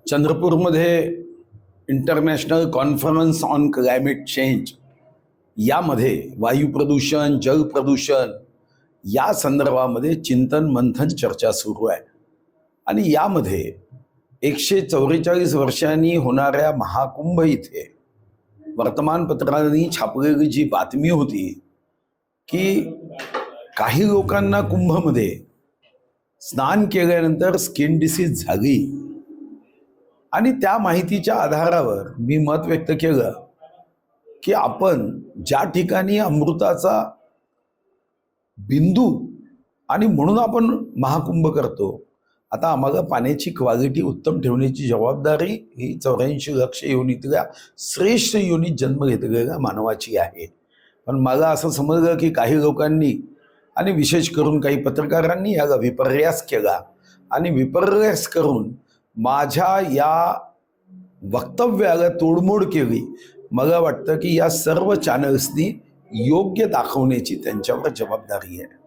चंद्रपूरमध्ये international conference on climate change यामध्ये वायू प्रदूषण, जल प्रदूषण या संदर्भामध्ये चिंतन मंथन चर्चा सुरू आहे. आणि यामध्ये 144 वर्षांनी होणाऱ्या महाकुंभ इथे वर्तमानपत्रांनी छापलेली जी बातमी होती की काही लोकांना कुंभमध्ये स्नान केल्यानंतर स्किन डिसीज झाली आणि त्या माहितीच्या आधारावर मी मत व्यक्त केलं की आपण ज्या ठिकाणी अमृताचा बिंदू आणि म्हणून आपण महाकुंभ करतो, आता आम्हाला पाण्याची क्वालिटी उत्तम ठेवण्याची जबाबदारी ही 84 लक्ष योनीतल्या श्रेष्ठ योनीत जन्म घेतलेल्या मानवाची आहे. पण मला असं समजलं की काही लोकांनी आणि विशेष करून काही पत्रकारांनी याला विपर्यास केला आणि विपर्यास करून माझ्या या वक्तव्याला तोडमोड केली. मला वाटतं की या सर्व चॅनल्सनी योग्य दाखवण्याची त्यांच्यावर जबाबदारी आहे.